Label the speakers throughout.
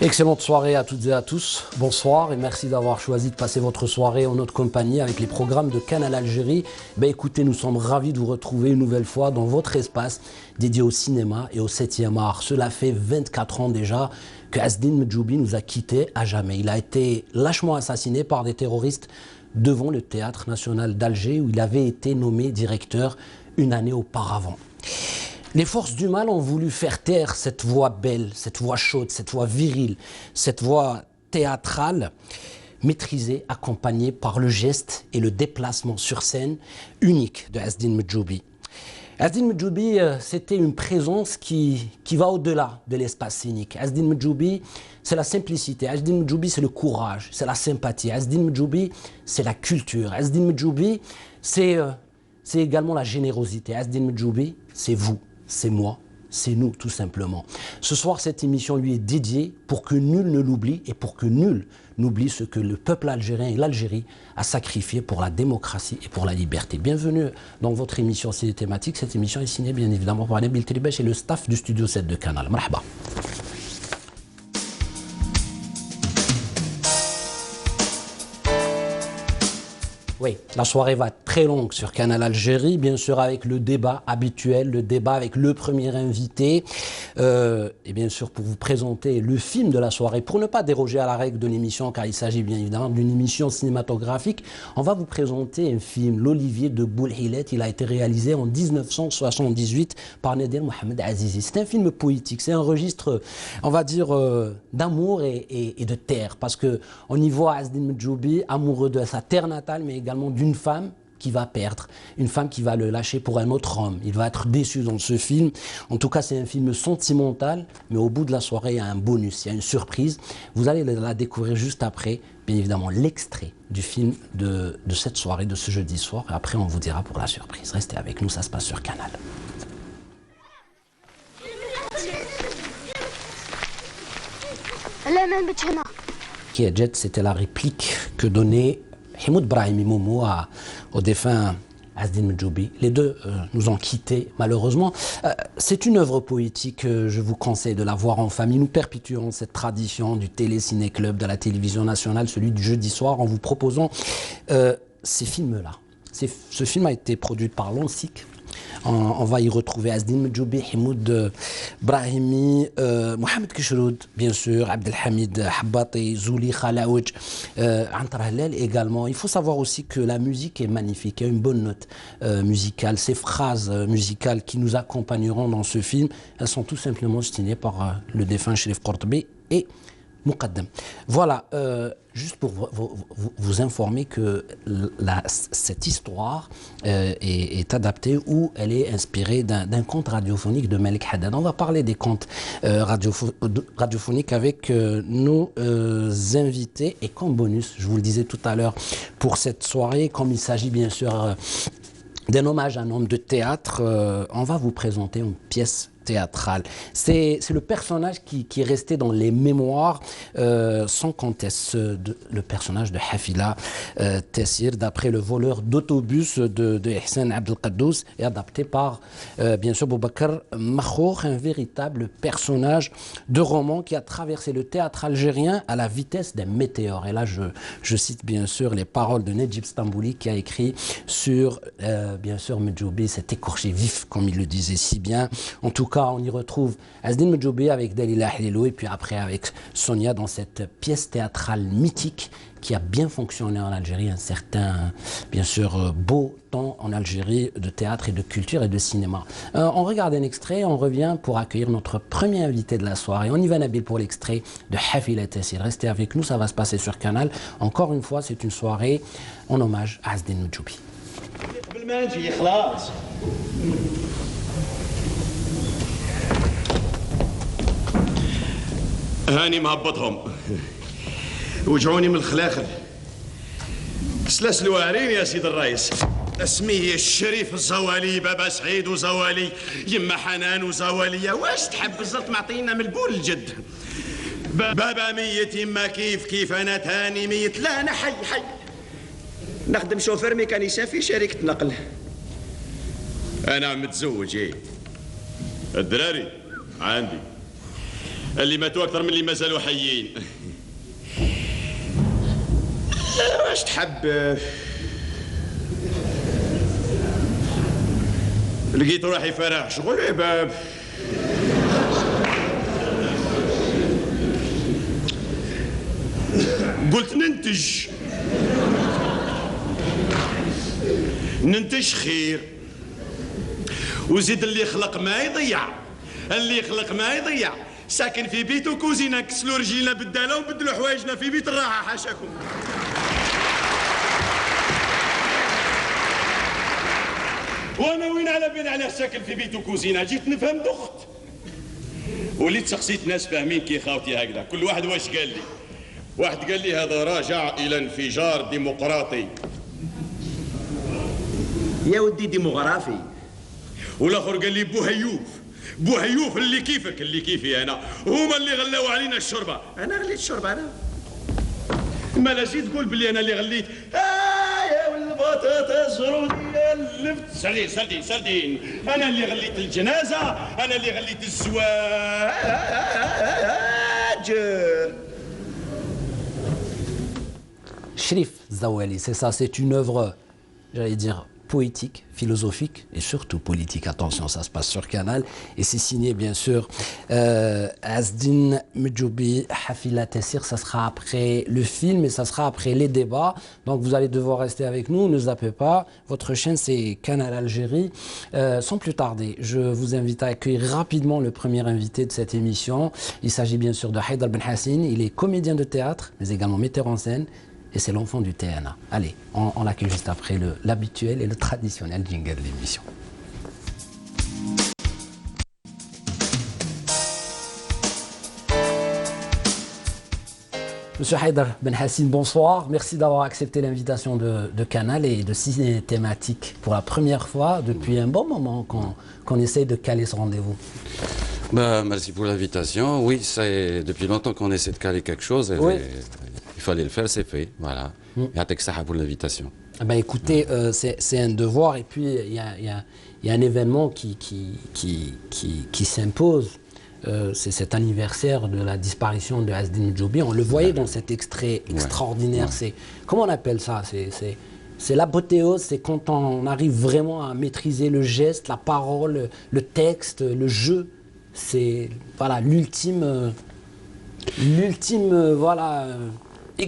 Speaker 1: Excellente soirée à toutes et à tous. Bonsoir et merci d'avoir choisi de passer votre soirée en notre compagnie avec les programmes de Canal Algérie. Écoutez, nous sommes ravis de vous retrouver une nouvelle fois dans votre espace dédié au cinéma et au 7e art. Cela fait 24 ans déjà que Azdine Medjoubi nous a quittés à jamais. Il a été lâchement assassiné par des terroristes devant le Théâtre National d'Alger où il avait été nommé directeur une année auparavant. Les forces du mal ont voulu faire taire cette voix belle, cette voix chaude, cette voix virile, cette voix théâtrale, maîtrisée, accompagnée par le geste et le déplacement sur scène unique de Azdine Medjoubi. Azdine Medjoubi, c'était une présence qui va au-delà de l'espace scénique. Azdine Medjoubi, c'est la simplicité. Azdine Medjoubi, c'est le courage, c'est la sympathie. Azdine Medjoubi, c'est la culture. Azdine Medjoubi, c'est également la générosité. Azdine Medjoubi, c'est vous. C'est moi, c'est nous tout simplement. Ce soir, cette émission lui est dédiée pour que nul ne l'oublie et pour que nul n'oublie ce que le peuple algérien et l'Algérie a sacrifié pour la démocratie et pour la liberté. Bienvenue dans votre émission Ciné Thématique. Cette émission est signée bien évidemment par Nabil Telibech et le staff du Studio 7 de Canal. Marhaba. Oui, la soirée va être très longue sur Canal Algérie, bien sûr avec le débat habituel, le débat avec le premier invité, et bien sûr pour vous présenter le film de la soirée, pour ne pas déroger à la règle de l'émission, car il s'agit bien évidemment d'une émission cinématographique, on va vous présenter un film, L'Olivier de Bouhillet. Il a été réalisé en 1978 par Nader Mohamed Azizi. C'est un film poétique, c'est un registre, on va dire, d'amour et de terre, parce qu'on y voit Azdine Medjoubi amoureux de sa terre natale, mais également d'une femme qui va perdre, une femme qui va le lâcher pour un autre homme. Il va être déçu dans ce film. En tout cas, c'est un film sentimental, mais au bout de la soirée, il y a un bonus, il y a une surprise. Vous allez la découvrir juste après, bien évidemment, l'extrait du film de cette soirée, de ce jeudi soir. Et après, on vous dira pour la surprise. Restez avec nous, ça se passe sur Canal. Qui est Jet, c'était la réplique que donnait Himoud Brahimi Momo au défunt Azdine Medjoubi. Les deux nous ont quittés malheureusement. C'est une œuvre poétique, je vous conseille de la voir en famille. Nous perpétuons cette tradition du télé-ciné-club de la télévision nationale, celui du jeudi soir, en vous proposant ces films-là. Ce film a été produit par l'ONSIC. On va y retrouver Azdine Medjoubi, Himoud Brahimi, Mohamed Kishroud, bien sûr, Abdelhamid Habbati, Zouli Khalaouj, Antar Halal également. Il faut savoir aussi que la musique est magnifique, il y a une bonne note musicale. Ces phrases musicales qui nous accompagneront dans ce film, elles sont tout simplement signées par le défunt Cherif Kortbi et Muqaddam. Voilà, juste pour vous informer que cette histoire est adaptée ou elle est inspirée d'un conte radiophonique de Malik Haddad. On va parler des contes radiophoniques avec nos invités. Et comme bonus, je vous le disais tout à l'heure, pour cette soirée, comme il s'agit bien sûr d'un hommage à un homme de théâtre, on va vous présenter une pièce théâtrale. C'est le personnage qui est resté dans les mémoires sans conteste, le personnage de Hafila Tessir, d'après le voleur d'autobus de Ihsan Abdelkaddous, et adapté par bien sûr Boubacar Makhour, un véritable personnage de roman qui a traversé le théâtre algérien à la vitesse d'un météore. Et là je cite bien sûr les paroles de Nedjib Stambouli qui a écrit sur bien sûr Medjoubi, cet écorché vif comme il le disait si bien. En tout cas, on y retrouve Azdine Medjoubi avec Dalila Halilou et puis après avec Sonia dans cette pièce théâtrale mythique qui a bien fonctionné en Algérie, un certain, bien sûr, beau temps en Algérie de théâtre et de culture et de cinéma. On regarde un extrait, on revient pour accueillir notre premier invité de la soirée. On y va, Nabil, pour l'extrait de Hafila Tessir. Restez avec nous, ça va se passer sur Canal. Encore une fois, c'est une soirée en hommage à Azdine Medjoubi.
Speaker 2: هاني مهبطهم وجعوني من الخلاخل سلاسل واعرين يا سيد الرئيس. اسمي الشريف الزوالي، بابا سعيد وزوالي، يما حنان وزوالية. واش تحب بالضبط؟ معطينا من البول الجد. بابا ميت، يما كيف انا تاني ميت. لا انا حي نخدم شوفير ميكانيسيان في شركة نقل. انا متزوج. ايه الدراري عندي اللي ماتوا اكثر من اللي مازالوا حيين. واش تحب؟ لقيت روحي فارغ شغل يا باب. قلت ننتج خير، وزيد اللي يخلق ما يضيع، اللي يخلق ما يضيع. ساكن في بيت وكوزينه، كسلوا رجلينا بالداله وبدلوا حوايجنا في بيت الراحه حاشاكم. وانا وين على بالي على ساكن في بيت وكوزينه، جيت نفهم دخت وليت سقسيت ناس فاهمين كي خاوتي هكذا. كل واحد واش قال لي. واحد قال لي هذا راجع الى انفجار ديمقراطي. يا ودي ديموغرافي. والاخر قال لي بوهيوف اللي كيفك اللي كيفي انا، هما اللي غلاو علينا الشربه. انا غليت الشربه انا؟ ما لا زيد تقول بلي انا اللي غليت. يا والبطاطا الزروديه اللفت. سردين انا اللي غليت الجنازه، انا اللي غليت الزواج.
Speaker 1: Cherif Zawali, c'est ça, c'est une œuvre, j'allais dire, poétique, philosophique et surtout politique. Attention, ça se passe sur Canal et c'est signé bien sûr Azdine Medjoubi, Hafila Tessir. Ça sera après le film et ça sera après les débats. Donc vous allez devoir rester avec nous, ne zappez pas. Votre chaîne c'est Canal Algérie. Sans plus tarder, je vous invite à accueillir rapidement le premier invité de cette émission. Il s'agit bien sûr de Haïdar Ben Hassine. Il est comédien de théâtre mais également metteur en scène. Et c'est l'enfant du TNA. Allez, on l'accueille juste après l'habituel et le traditionnel jingle de l'émission. Monsieur Haïdar Ben Hassine, bonsoir. Merci d'avoir accepté l'invitation de Canal et de Ciné Thématique pour la première fois depuis un bon moment qu'on essaye de caler ce rendez-vous.
Speaker 3: Merci pour l'invitation. Oui, c'est depuis longtemps qu'on essaie de caler quelque chose.
Speaker 1: Oui.
Speaker 3: Il fallait le faire, c'est fait. Voilà. Et à Texaha pour l'invitation.
Speaker 1: Ben écoutez, c'est un devoir et puis il y a un événement qui s'impose. C'est cet anniversaire de la disparition de Azdine Medjoubi. On le voyait dans cet extrait extraordinaire. Ouais. Comment on appelle ça? C'est l'apothéose, c'est quand on arrive vraiment à maîtriser le geste, la parole, le texte, le jeu. C'est voilà l'ultime voilà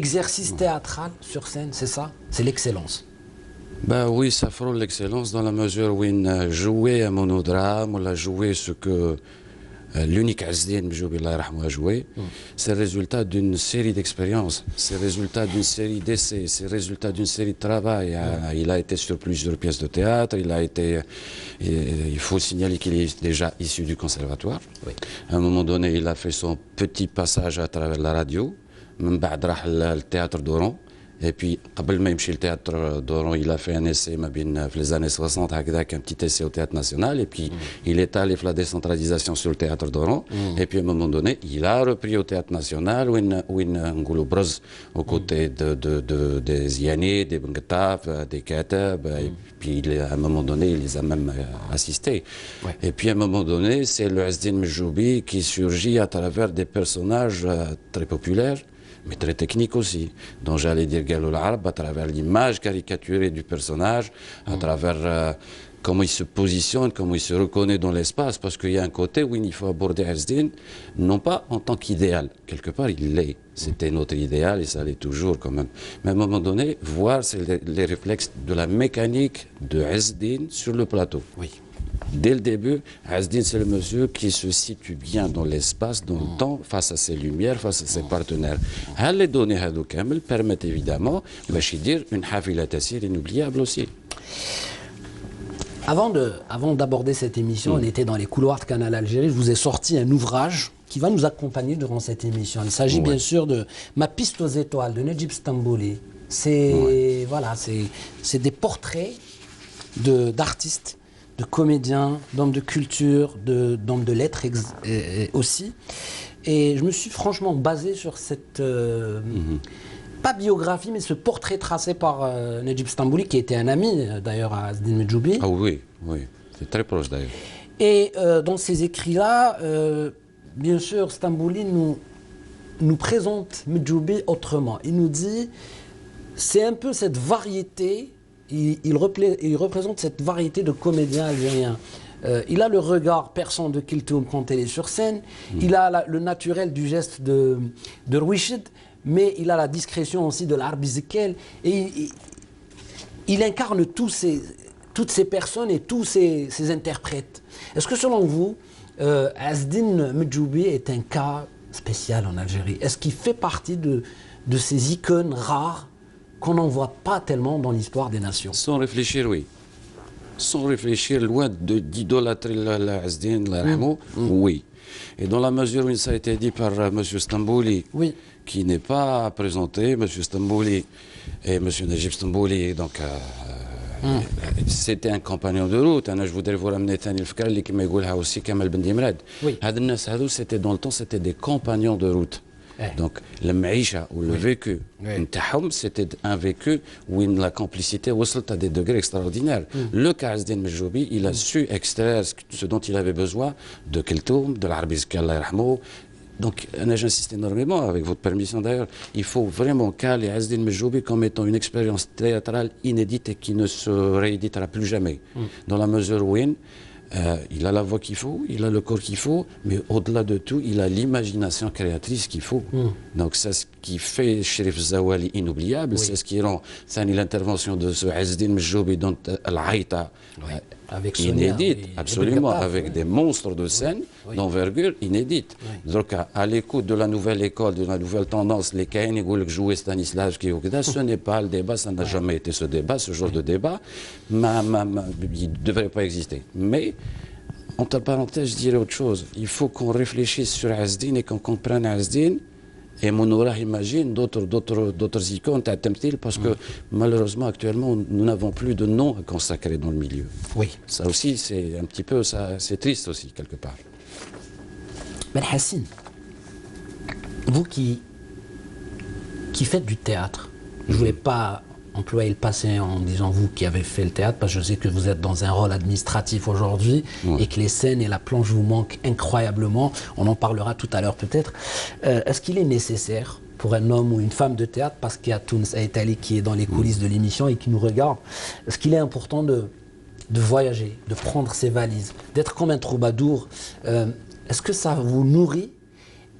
Speaker 1: exercice théâtral sur scène, c'est ça? C'est l'excellence.
Speaker 3: Ben oui, ça frôle l'excellence dans la mesure où il jouait un monodrame, on a joué ce que l'unique Azdine Medjoubi a joué. C'est le résultat d'une série d'expériences, c'est le résultat d'une série d'essais, c'est le résultat d'une série de travail. Il a été sur plusieurs pièces de théâtre, il faut signaler qu'il est déjà issu du conservatoire. Oui. À un moment donné, il a fait son petit passage à travers la radio. من بعد راح التياتر دورون et puis قبل ما يمشي التياتر دورون il a fait un essai ما بين في les années 60 هكذاك un petit essai au théâtre national et puis il est allé faire la décentralisation sur le théâtre d'Oran et puis à un moment donné il a repris au théâtre national وين نقولوا برز aux côtés des Ziani, des Bengataf, des Katab et puis à un moment donné il les a même assistés. Ouais. Et puis à un moment donné c'est le Azdine Medjoubi qui surgit à travers des personnages très populaires mais très technique aussi, dont j'allais dire Galou l'Arab, à travers l'image caricaturée du personnage, à travers comment il se positionne, comment il se reconnaît dans l'espace, parce qu'il y a un côté où il faut aborder Azdine, non pas en tant qu'idéal, quelque part il l'est, c'était notre idéal et ça l'est toujours quand même, mais à un moment donné, voir les réflexes de la mécanique de Azdine sur le plateau. Oui. Dès le début, Azdine, c'est le monsieur qui se situe bien dans l'espace, dans le temps, face à ses lumières, face à ses partenaires. Les données Hadou Kamel permettent évidemment, dire une Hafila Tessir inoubliable aussi.
Speaker 1: Avant d'aborder cette émission, on était dans les couloirs de Canal Algérie. Je vous ai sorti un ouvrage qui va nous accompagner durant cette émission. Il s'agit bien sûr de Ma piste aux étoiles de Nedjib Stambouli. C'est voilà, c'est des portraits d'artistes, de comédiens, d'hommes de culture, d'hommes de lettres aussi. Et je me suis franchement basé sur cette, pas biographie, mais ce portrait tracé par Nedjib Stambouli, qui était un ami d'ailleurs à Azdine Medjoubi.
Speaker 3: Ah oui, oui, c'est très proche d'ailleurs.
Speaker 1: Et dans ces écrits-là, bien sûr, Stambouli nous présente Medjoubi autrement. Il nous dit, c'est un peu cette variété, il représente cette variété de comédiens algériens. Il a le regard perçant de Kiltoum quand elle est sur scène, il a le naturel du geste de Rouiched, mais il a la discrétion aussi de l'Arbizikel, et il incarne toutes ces personnes et tous ces interprètes. Est-ce que selon vous, Azdine Medjoubi est un cas spécial en Algérie? Est-ce qu'il fait partie de ces icônes rares qu'on n'en voit pas tellement dans l'histoire des nations?
Speaker 3: Sans réfléchir, oui. Sans réfléchir, loin d'idolâtrer Azdine, oui. Et dans la mesure où ça a été dit par M. Stambouli,
Speaker 1: oui,
Speaker 3: qui n'est pas présenté, M. Stambouli et M. Najib Stambouli, donc c'était un compagnon de route. Je voudrais vous ramener Tani Fkali qui m'a dit aussi Kamal Ben Dimrad.
Speaker 1: Oui.
Speaker 3: C'était dans le temps, c'était des compagnons de route. Donc le maïcha ou le vécu, c'était un vécu où la complicité à des degrés extraordinaires. Le cas Azdine Medjoubi, il a su extraire ce dont il avait besoin de Keltoum, de l'Arbizik Allah yarhamou. Donc, j'insiste énormément, avec votre permission d'ailleurs, il faut vraiment caler Azdine Medjoubi comme étant une expérience théâtrale inédite et qui ne se rééditera plus jamais. Dans la mesure où il a la voix qu'il faut, il a le corps qu'il faut, mais au-delà de tout, il a l'imagination créatrice qu'il faut. Donc c'est ce qui fait Cherif Zawali inoubliable, c'est ce qui rend l'intervention de ce Azdine Medjoubi dans l'Aïta inédite, absolument, avec des monstres de scène d'envergure inédite. Donc à l'écoute de la nouvelle école, de la nouvelle tendance, les Kain et Goulek jouer Stanislavski, ce n'est pas le débat, ça n'a jamais été ce débat, ce genre de débat, il ne devrait pas exister. Mais, entre parenthèses, je dirais autre chose. Il faut qu'on réfléchisse sur Azdine et qu'on comprenne Azdine. Et Monoura imagine d'autres icônes à Temtil, parce que malheureusement, actuellement, nous n'avons plus de noms à consacrer dans le milieu.
Speaker 1: Oui.
Speaker 3: Ça aussi, c'est un petit peu, c'est triste aussi, quelque part.
Speaker 1: Ben Hassine, vous qui faites du théâtre, je ne voulais pas employer le passé en disant vous qui avez fait le théâtre, parce que je sais que vous êtes dans un rôle administratif aujourd'hui et que les scènes et la planche vous manquent incroyablement. On en parlera tout à l'heure peut-être. Est-ce qu'il est nécessaire pour un homme ou une femme de théâtre, parce qu'il y a Tounes Aitali qui est dans les coulisses de l'émission et qui nous regarde, est-ce qu'il est important de voyager, de prendre ses valises, d'être comme un troubadour? Est-ce que ça vous nourrit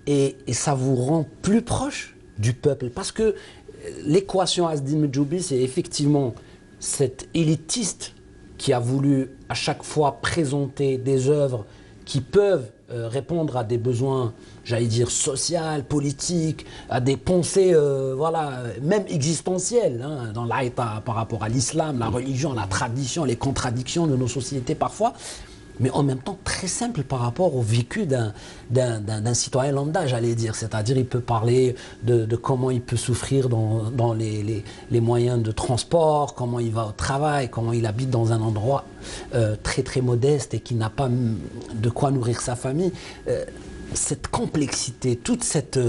Speaker 1: et ça vous rend plus proche du peuple? Parce que l'équation Azdine Medjoubi, c'est effectivement cet élitiste qui a voulu à chaque fois présenter des œuvres qui peuvent répondre à des besoins, j'allais dire, sociaux, politiques, à des pensées, voilà, même existentielles, hein, dans l'Aïta par rapport à l'islam, la religion, la tradition, les contradictions de nos sociétés parfois, mais en même temps très simple par rapport au vécu d'un citoyen lambda, j'allais dire. C'est-à-dire il peut parler de comment il peut souffrir dans les moyens de transport, comment il va au travail, comment il habite dans un endroit très très modeste et qui n'a pas de quoi nourrir sa famille. Cette complexité, toute cette...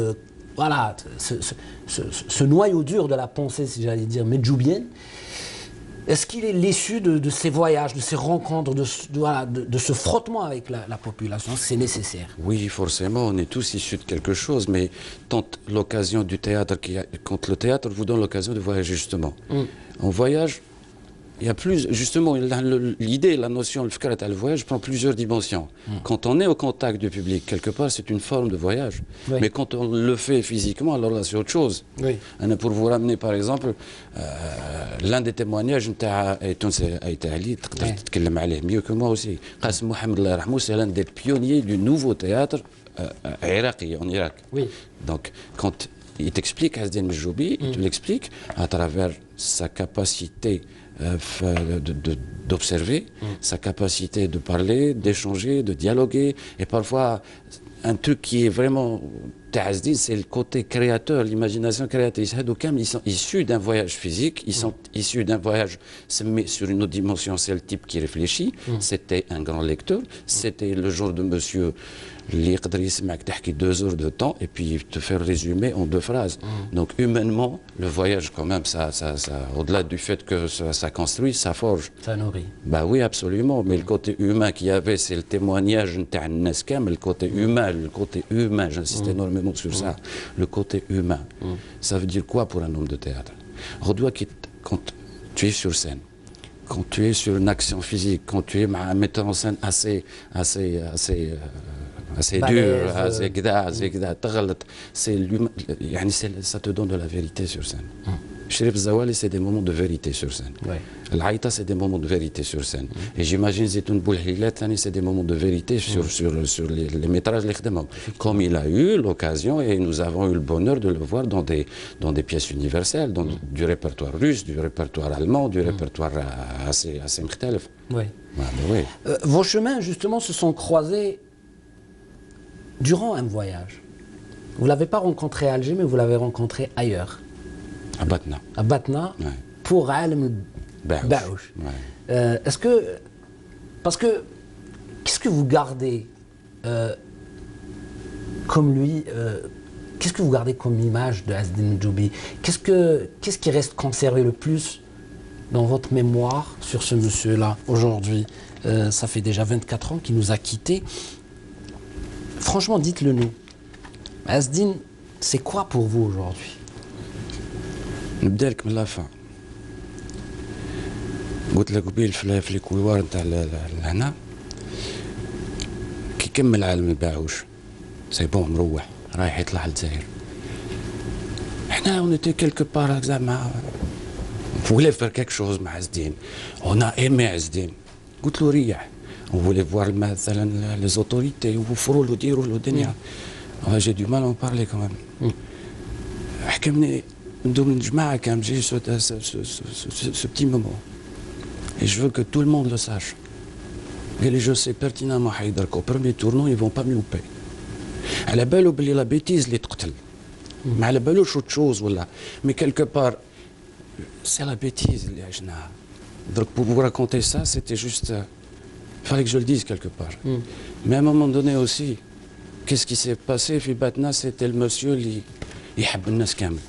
Speaker 1: voilà, ce noyau dur de la pensée, si j'allais dire, medjoubienne, est-ce qu'il est l'issue de ces voyages, de ces rencontres, de ce frottement avec la population? C'est nécessaire.
Speaker 3: Oui, forcément, on est tous issus de quelque chose, mais tant l'occasion du théâtre, quand le théâtre vous donne l'occasion de voyager justement. On voyage, il y a plus, justement, l'idée, la notion, le voyage prend plusieurs dimensions. Quand on est au contact du public, quelque part, c'est une forme de voyage. Oui. Mais quand on le fait physiquement, alors là, c'est autre chose. Oui. Pour vous ramener, par exemple, l'un des témoignages, mieux que moi aussi. Qasim Mohamed Allah yarhamou, c'est l'un des pionniers du nouveau théâtre iraqi, en Irak. Oui. Donc, quand il t'explique Azdine Medjoubi, il te l'explique à travers sa capacité d'observer, sa capacité de parler, d'échanger, de dialoguer, et parfois un truc qui est vraiment تاع عزدين c'est le côté créateur, l'imagination créatrice. هادو كامل ils sont issus d'un voyage physique, ils sont issus d'un voyage mais sur une autre dimension, c'est le type qui réfléchit. C'était un grand lecteur, c'était le genre de monsieur اللي يقدر يسمعك تحكي 2 heures de temps et puis te faire résumer en 2 phrases. Donc humainement, le voyage quand même, ça au-delà du fait que ça construit, ça forge.
Speaker 1: Ça nourrit.
Speaker 3: Bah oui, absolument. Mais le côté humain qu'il y avait, c'est le témoignage نتاع الناس كامل, le côté humain, j'insiste énormément sur ça. Le côté humain. Ça veut dire quoi pour un homme de théâtre? Quand tu es sur scène, quand tu es sur une action physique, quand tu es un metteur en scène assez dur, assez كذا تغلط, ça te donne de la vérité sur scène. Cherif Zawali, c'est des moments de vérité sur scène. L'Aïta, c'est des moments de vérité sur scène. Et j'imagine Zitoun Boulhilat, c'est des moments de vérité sur les métrages l'Ikhdamam. Comme il a eu l'occasion, et nous avons eu le bonheur de le voir dans des pièces universelles, dans du répertoire russe, du répertoire allemand, du répertoire assez mkhtalif.
Speaker 1: Oui.
Speaker 3: Oui.
Speaker 1: Vos chemins, justement, se sont croisés durant un voyage. Vous ne l'avez pas rencontré à Alger, mais vous l'avez rencontré ailleurs.
Speaker 3: À Batna.
Speaker 1: À Batna, pour Alem Baouch. Est-ce que... Parce que... Qu'est-ce que vous gardez comme lui qu'est-ce que vous gardez comme image de Azdin Djoubi? Qu'est-ce qui reste conservé le plus dans votre mémoire sur ce monsieur-là aujourd'hui? Ça fait déjà 24 ans qu'il nous a quittés. Franchement, dites-le nous. Azdin, c'est quoi pour vous aujourd'hui?
Speaker 3: نبدا لك من لا فان. قلت لك قبيل في الكويوار نتاع هنا كي كمل عالم الباعوش سي بون مروح رايح يطلع للجزائر. احنا اون ايتي كيلكو بار زعما فولي فير كيك شوز مع عزدين. اون ا ايمي عزدين. قلت له ريح. On voulait voir مثلا les autorités يوفروا له يديروا له الدنيا. J'ai du mal à en parler quand même. حكمني ندوم الجماعة كان جي ce petit moment. Et je veux que tout le monde le sache. قال لي je sais pertinemment حيدرك au premier tournant ils vont pas me louper. على بالو بلي لا بيتيز اللي تقتل. ما على بالوش autre chose ولا. Mais quelque part c'est la bêtise اللي عشناها. Donc pour vous raconter ça, c'était juste il fallait que je le dise quelque part. Mais à un moment donné aussi, qu'est-ce qui s'est passé في باتنا? C'était le monsieur اللي يحب الناس كامل.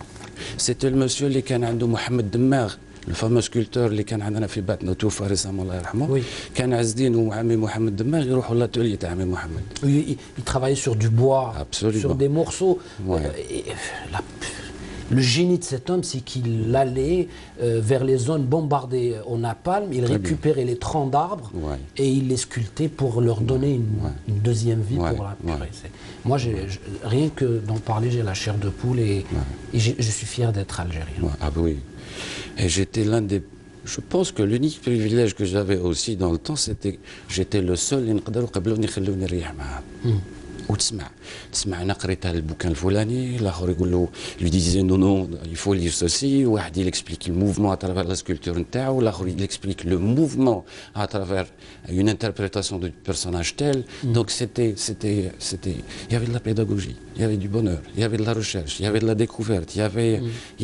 Speaker 3: C'était le monsieur اللي كان عنده محمد دماغ, le fameux sculpteur اللي كان عندنا في باتنا توفى ريسامون الله يرحمه. كان عزدين وعمي محمد دماغ يروحوا لاتولي تاع عمي محمد.
Speaker 1: Il travaillait sur du bois, sur des morceaux. Le génie de cet homme, c'est qu'il allait vers les zones bombardées au napalm, il récupérait les troncs d'arbres et il les sculptait pour leur donner une deuxième vie pour la purée. Moi, rien que d'en parler, j'ai la chair de poule et je suis fier d'être algérien.
Speaker 3: Ah oui. Et j'étais l'un des... Je pense que l'unique privilège que j'avais aussi dans le temps, c'était j'étais le seul اللي نقدروا قبلوني يخلوني نريح معاهم. وتسمع انا قريت هذا البوكان الفلاني, الاخر يقول له lui disait non il faut lire ceci, واحد il explique le mouvement à travers la sculpture نتاعو, الاخر il explique le mouvement à travers une interprétation du personnage tel. Donc c'était il y avait de la pédagogie, il y avait du bonheur, il y avait de la recherche, il y avait de la découverte, il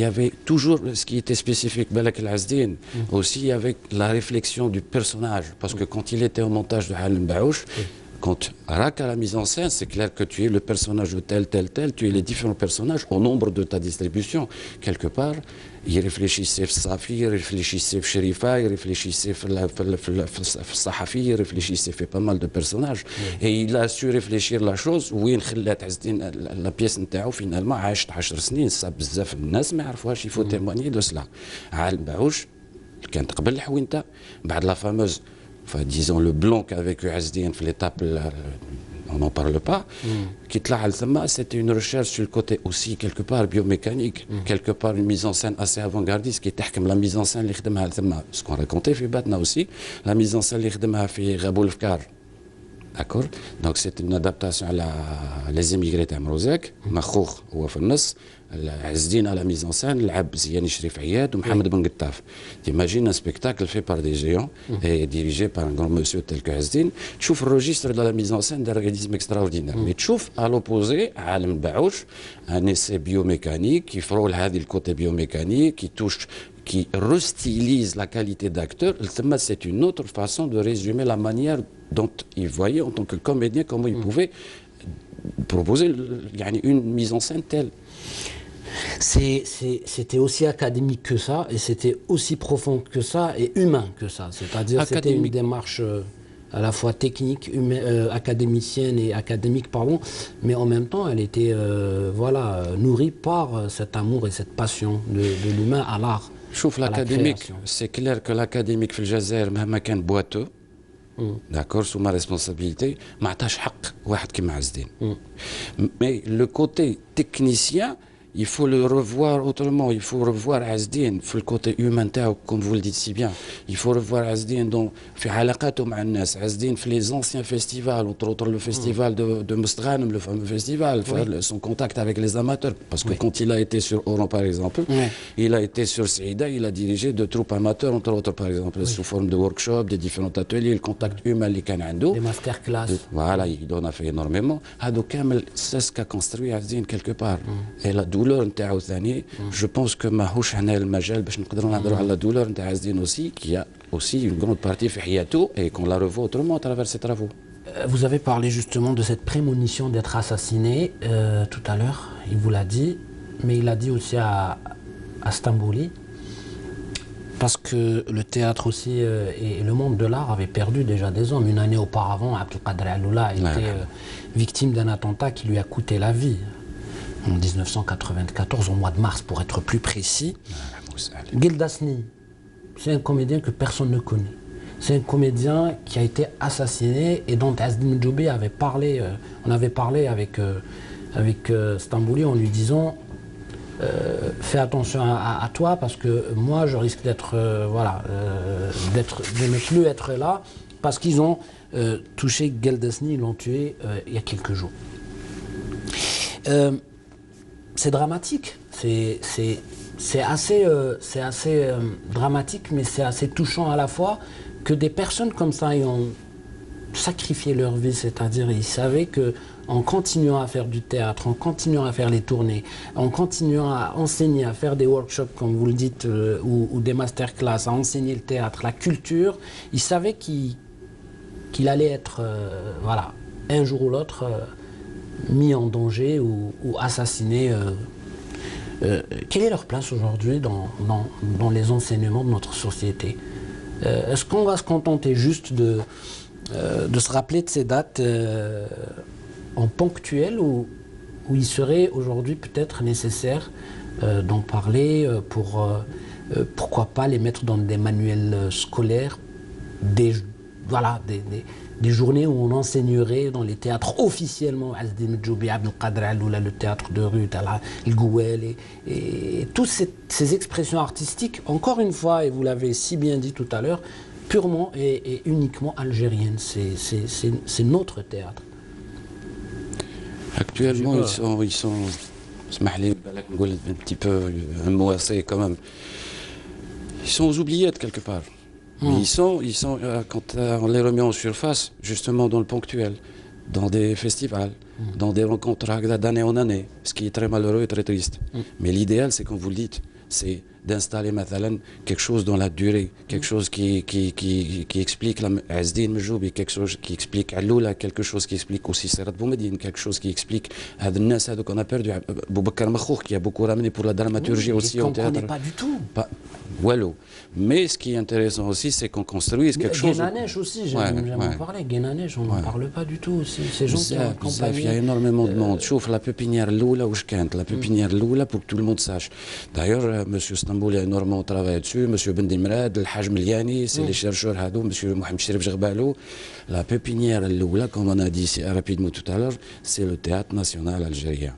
Speaker 3: y avait toujours ce qui était spécifique Balak el-Azdin aussi, avec la réflexion du personnage, parce que quand il était au montage de Halem Baouch, quand à la mise en scène, c'est clair que tu es le personnage de tel, tu es les différents personnages au nombre de ta distribution. Quelque part, il réfléchissait Safi, il réfléchissait Sherifa, il réfléchissait Sahafi, il réfléchissait pas mal de personnages. Et il a su réfléchir la chose, oui, la pièce نتاعو finalement عاشت 10 سنين, ça بزاف الناس ما يعرفوهاش, il faut témoigner de cela. عالم باعوش كانت قبل الحوينته, بعد la fameuse disons le blanc qu'a vécu Azdin في l'étape, on n'en parle pas, qui c'était une recherche sur le côté aussi quelque part biomécanique, quelque part une mise en scène assez avant-gardiste qui était la mise en scène ce qu'on racontait في باتنا aussi, la mise en scène اللي خدمها في غابو الفكار D'accord. Donc c'est une adaptation à les immigrés تاع مروزاك مخوخ هو في النص عزدين à la mise en scène لعب زياني شريف عياد ومحمد بن قطاف. T'imagines un spectacle fait par des géants et dirigé par un grand monsieur tel que عزدين. تشوف الريجستر de la mise en scène d'un réalisme extraordinaire. Mais تشوف à l'opposé عالم باعوش un essai biomécanique qui frôle هذه le côté biomécanique qui touche qui restylise la qualité d'acteur. C'est une autre façon de résumer la manière dont il voyait en tant que comédien comment il pouvait proposer une mise en scène telle.
Speaker 1: C'était aussi académique que ça, et c'était aussi profond que ça, et humain que ça. C'est-à-dire c'était une démarche à la fois technique, académicienne et académique, pardon, mais en même temps, elle était voilà, nourrie par cet amour et cette passion de l'humain à l'art.
Speaker 3: شوف l'académique, c'est clair que l'académique في الجزائر مهما كان boiteux, d'accord, sous ma responsabilité, ما عطاش حق واحد كيما عز الدين. Mais le côté technicien, il faut le revoir autrement. Il faut revoir Azdin في le côté humain تاعو, comme vous le dites si bien. Il faut revoir Azdin dans في علاقاته مع الناس. Azdin في les anciens festivals, entre autres le festival de Mostghanem, le fameux festival, son contact avec les amateurs. Parce que quand il a été sur Oran par exemple, il a été sur Saïda, il a dirigé deux troupes amateurs, entre autres par exemple, sous forme de workshops, des différents ateliers, le contact humain اللي كان عنده.
Speaker 1: Des masterclass.
Speaker 3: Voilà, il en a fait énormément. هادو كامل c'est ce qu'a construit Azdin quelque part. Et la douleur نتاعو ثاني, je pense que ماهوش هنا المجال باش نقدروا نهضروا على la douleur نتاع عزدين aussi, qui a aussi une grande partie في حياته et qu'on la revoit autrement à travers ses travaux.
Speaker 1: Vous avez parlé justement de cette prémonition d'être assassiné tout à l'heure, il vous l'a dit, mais il l'a dit aussi à Stambouli, parce que le théâtre aussi et le monde de l'art avaient perdu déjà des hommes. Une année auparavant, Abdelkader Alloula a été victime d'un attentat qui lui a coûté la vie. En 1994, au mois de mars pour être plus précis. Gueldasni, c'est un comédien que personne ne connaît. C'est un comédien qui a été assassiné et dont Azdin Medjoubi avait parlé, on avait parlé avec Stambouli en lui disant fais attention à toi parce que moi je risque d'être de ne plus être là parce qu'ils ont touché Gueldasni, ils l'ont tué il y a quelques jours. C'est dramatique, c'est assez dramatique, mais c'est assez touchant à la fois que des personnes comme ça aient sacrifié leur vie, c'est-à-dire ils savaient qu'en continuant à faire du théâtre, en continuant à faire les tournées, en continuant à enseigner, à faire des workshops comme vous le dites, ou des masterclass, à enseigner le théâtre, la culture, ils savaient qu'il allait être, voilà, un jour ou l'autre, mis en danger ou assassinés. Quelle est leur place aujourd'hui dans les enseignements de notre société? Est-ce qu'on va se contenter juste de se rappeler de ces dates en ponctuel ou il serait aujourd'hui peut-être nécessaire d'en parler pour, pourquoi pas les mettre dans des manuels scolaires, des journées où on enseignerait dans les théâtres officiellement Azdin Medjoubi, Abdelkader Alloula, le théâtre de rue, le Gouel et toutes ces expressions artistiques, encore une fois, et vous l'avez si bien dit tout à l'heure, purement et uniquement algériennes. C'est notre théâtre.
Speaker 3: Actuellement, ils sont un petit peu un mot assez quand même. Ils sont aux oubliettes quelque part. Mais ils sont quand on les remet en surface, justement dans le ponctuel, dans des festivals, dans des rencontres d'année en année, ce qui est très malheureux et très triste. Mais l'idéal, c'est comme vous le dites, c'est d'installer مثلا quelque chose dans la durée, quelque chose qui explique Azdin Medjoubi, quelque chose qui explique Alloula, quelque chose qui explique aussi Serrat Boumedine, quelque chose qui explique Adnas qu'on a perdu, Boubacar Makhouk qui a beaucoup ramené pour la dramaturgie aussi au théâtre.
Speaker 1: On ne connaît pas du tout.
Speaker 3: Wallo. Mais ce qui est intéressant aussi, c'est qu'on construise quelque chose.
Speaker 1: Guénanesh aussi, j'aime en parler. Guénanesh, on n'en parle pas du tout aussi. Ces gens qui ont accompagné.
Speaker 3: Il y a énormément de monde. Chouf la pépinière Loula ou Shkant, la pépinière Loula pour que tout le monde sache. D'ailleurs, M. Stambouli a énormément travaillé dessus. M. Bendimrad, El Haj Miliani, c'est les chercheurs Hadou, M. Mohamed Sherif Gerbalou. La pépinière Loula, comme on a dit rapidement tout à l'heure, c'est le théâtre national algérien.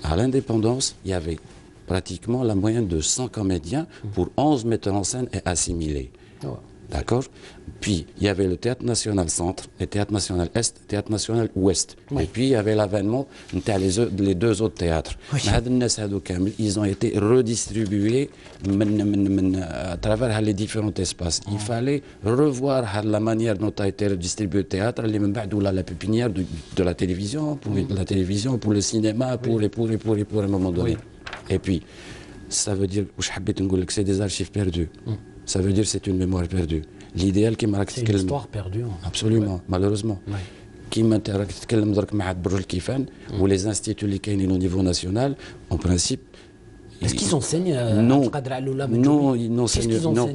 Speaker 3: À l'indépendance, il y avait pratiquement la moyenne de 100 comédiens pour 11 metteurs en scène et assimilés. D'accord. Puis il y avait le théâtre national centre, le théâtre national est, le théâtre national ouest.
Speaker 1: Oui.
Speaker 3: Et puis il y avait l'avènement les deux autres théâtres.
Speaker 1: Oui.
Speaker 3: Ils ont été redistribués à travers les différents espaces. Il fallait revoir la manière dont a été redistribué le théâtre, la pépinière de la télévision, pour le cinéma, pour un moment donné.
Speaker 1: Oui.
Speaker 3: Et puis, ça veut dire, que c'est des archives perdues. Ça veut dire que c'est une mémoire perdue. L'idéal qui m'a
Speaker 1: c'est une histoire perdue.
Speaker 3: Absolument, malheureusement. Qui m'intéresse, ou les instituts au niveau national, en principe.
Speaker 1: Est-ce qu'ils enseignent
Speaker 3: Non, ils n'enseignent pas.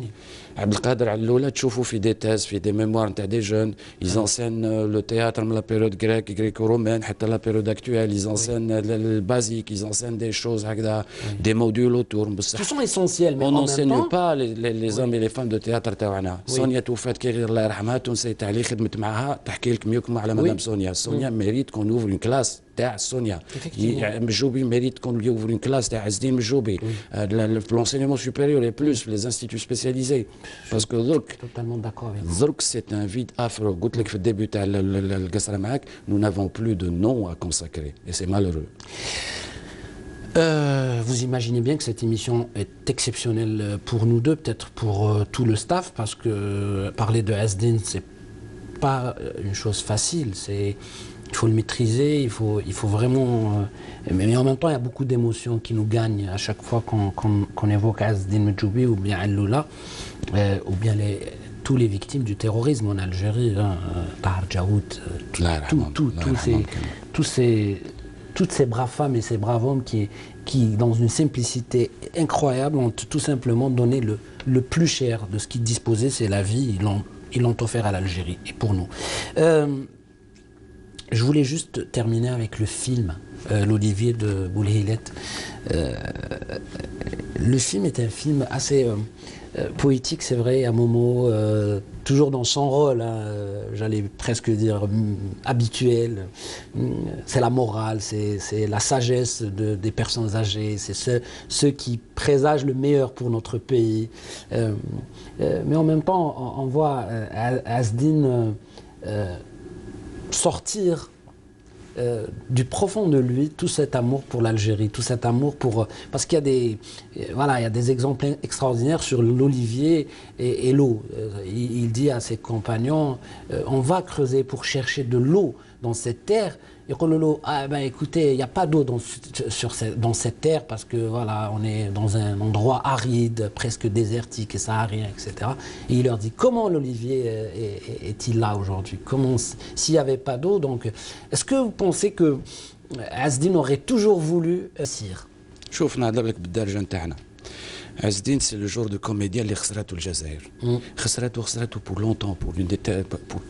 Speaker 3: Abdelkader Alloula, تشوفوا في des thèses, في des mémoires des jeunes, ils enseignent le théâtre de la période grecque, gréco-romaine, حتى la période actuelle, ils enseignent le basique, ils enseignent des choses, des modules autour.
Speaker 1: Qui sont essentiels, mais
Speaker 3: on n'enseigne pas les hommes et les femmes de théâtre تاعنا. Sonia توفات كي الله يرحمها تونسية عليه خدمت معها تحكي لك ميوكم على مدام سونيا. Sonia mérite qu'on ouvre une classe تاع سونيا. مجوبي mérite qu'on lui ouvre une classe تاع عز الدين مجوبي. L'enseignement supérieur et plus les instituts spécialisés. Parce que
Speaker 1: totalement d'accord avec vous.
Speaker 3: C'est un vide affreux. قلت لك في الدébut تاع القصرة معاك, nous n'avons plus de nom à consacrer et c'est malheureux.
Speaker 1: Vous imaginez bien que cette émission est exceptionnelle pour nous deux, peut-être pour tout le staff, parce que parler de Azdin, c'est pas une chose facile. Il faut le maîtriser, il faut vraiment. Mais en même temps, il y a beaucoup d'émotions qui nous gagnent à chaque fois qu'on évoque Azdin Medjoubi ou bien Alloula, ou bien tous les victimes du terrorisme en Algérie, Tahar Djaoud, toutes ces braves femmes et ces braves hommes qui, dans une simplicité incroyable, ont tout simplement donné le plus cher de ce qu'ils disposaient, c'est la vie. Ils l'ont offert à l'Algérie et pour nous. Je voulais juste terminer avec le film, l'Olivier de Boulhilet. Le film est un film assez poétique, c'est vrai, à Momo, toujours dans son rôle, j'allais presque dire habituel. C'est la morale, c'est la sagesse des personnes âgées, c'est ceux qui présagent le meilleur pour notre pays. Mais en même temps, on voit Azdin sortir du profond de lui tout cet amour pour l'Algérie, tout cet amour pour... Parce qu'il y a des exemples extraordinaires sur l'olivier et l'eau. Il dit à ses compagnons, on va creuser pour chercher de l'eau dans cette terre. Et écoutez, il n'y a pas d'eau dans cette terre parce que voilà, on est dans un endroit aride, presque désertique et saharien, etc. Et il leur dit, comment l'olivier est-il là aujourd'hui? Comment, s'il n'y avait pas d'eau? Donc, est-ce que vous pensez que Azdin aurait toujours voulu sire?
Speaker 3: شوف نهضر لك بالدارجه نتاعنا. عزدين سي لو جور دو كوميديا اللي خسرته الجزائر. خسرته pour longtemps, pour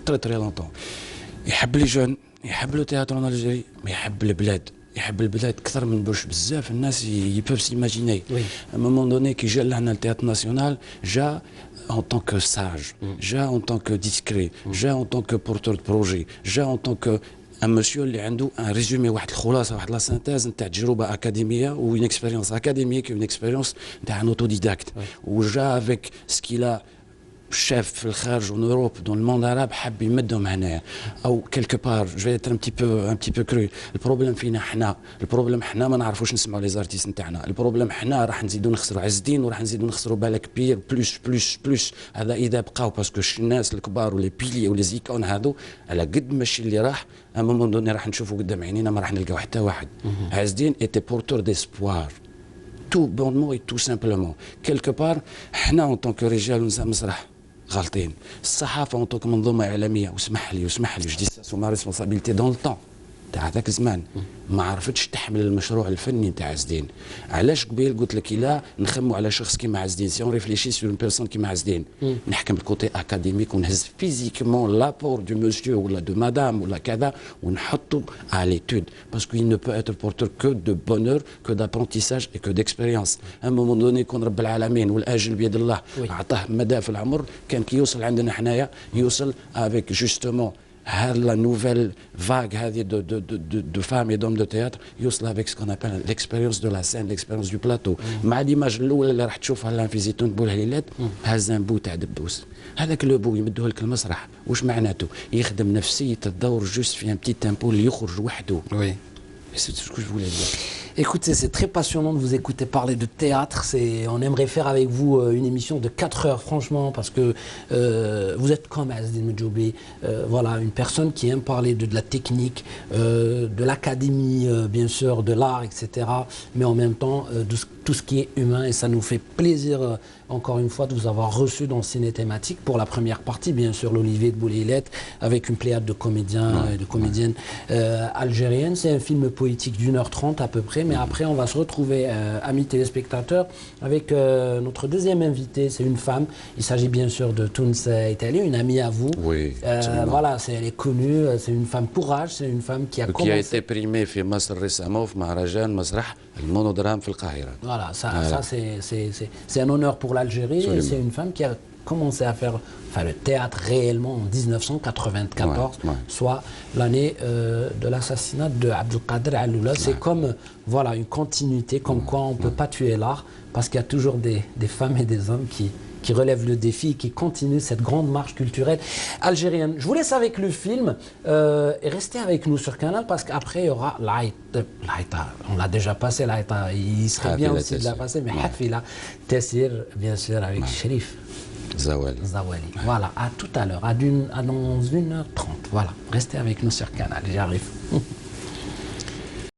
Speaker 3: très très longtemps. يحب لي جون، يحب له تياتر en Algérie, mais يحب البلاد. يحب البلاد اكثر من بزاف الناس يبوف سيماجيني. À un moment donné كي جا لهنا التياتر ناسيونال جا en tant que sage, جا en tant que discret, جا en tant que porteur de projet, جا en tant que un monsieur اللي عنده un résumé واحد الخلاصه واحد لا سانتيز نتاع تجربه اكاديميه و une expérience académique une expérience نتاع un autodidacte. وجا avec ce qu'il a chef في الخارج en Europe dans le monde arabe حب يمدهم هنايا او quelque part je vais être un petit peu cru. البروبليم فينا حنا، البروبليم حنا ما نعرفوش نسمعوا لي زارتيست نتاعنا، البروبليم حنا راح نزيدوا نخسروا عز الدين وراح نزيدوا نخسروا بالك بير بلوس هذا اذا بقاو باسكو الناس الكبار ولي بيلي ولي زيكون هذو على قد ماشي اللي راح à un moment donné راح نشوفوا قدام عينينا ما راح نلقاو حتى واحد. عز الدين était porteur d'espoir tout bonnement et tout simplement quelque part حنا en tant que رجال نساء مسرح غالطين. الصحافه اونطوك منظومه اعلاميه واسمح لي جو دي سو ما ريسبونسابيلتي دون الطون تاع هذاك الزمان ما عرفتش تحمل المشروع الفني تاع عز الدين. علاش قبيل قلت لك الا نخموا على شخص كيما عز الدين سي اون ريفليشي سور اون بيرسون كيما عز الدين نحكم الكوتي اكاديميك ونهز فيزيكمون لابور دو مسيو ولا دو مدام ولا كذا ونحطو à l'étude parce qu'il ne peut être porteur que de bonheur que d'apprentissage et que d'expérience. à un moment donné كون رب العالمين والاجل بيد الله عطاه مدى في العمر كان كي يوصل عندنا حنايا يوصل avec justement la nouvelle vague de femmes et d'hommes de théâtre يوصل avec ce qu'on appelle l'expérience de la scène, l'expérience du plateau. مع l'image الاولى اللي راح تشوفها الان في زيتون بوالهليلات هاز ان بو تاع دبوس. هذاك لو بو يمدوه لك المسرح واش معناته؟ يخدم نفسيه الدور جوست في ان بتي تيمبو اللي يخرج وحده.
Speaker 1: Oui.
Speaker 3: C'est ce que je voulais dire.
Speaker 1: Écoutez, c'est très passionnant de vous écouter parler de théâtre. On aimerait faire avec vous une émission de 4 heures, franchement, parce que vous êtes comme Azdine Medjoubli, voilà, une personne qui aime parler de la technique, de l'académie, bien sûr, de l'art, etc. Mais en même temps, de tout ce qui est humain. Et ça nous fait plaisir, encore une fois, de vous avoir reçu dans Ciné Thématique pour la première partie, bien sûr, l'Olivier de Boulilet, avec une pléiade de comédiens et de comédiennes algériennes. C'est un film poétique d'1h30 à peu près. Mais après, on va se retrouver, amis téléspectateurs, avec notre deuxième invité. C'est une femme. Il s'agit bien sûr de Tounes Italie, une amie à vous.
Speaker 3: Oui,
Speaker 1: voilà, elle est connue. C'est une femme courage. C'est une femme qui a commencé.
Speaker 3: Qui a été primée في مصر récemment في مهرجان مسرح المونودرام في القاهرة.
Speaker 1: Voilà, ça c'est un honneur pour l'Algérie. Et c'est une femme qui a commencé à faire le théâtre réellement en 1994, soit l'année de l'assassinat de Abdelkader Alloula. C'est comme voilà, une continuité, comme quoi on ne peut pas tuer l'art, parce qu'il y a toujours des femmes et des hommes qui relèvent le défi, qui continuent cette grande marche culturelle algérienne. Je vous laisse avec le film et restez avec nous sur Canal, parce qu'après il y aura l'Aïta. On l'a déjà passé, l'Aïta. Il serait bien aussi de la passer, mais Hafila Tessir, bien sûr, avec Chérif
Speaker 3: Zawali.
Speaker 1: Voilà, à tout à l'heure, à dans 1h30. Voilà, restez avec nous sur Canal, j'y arrive.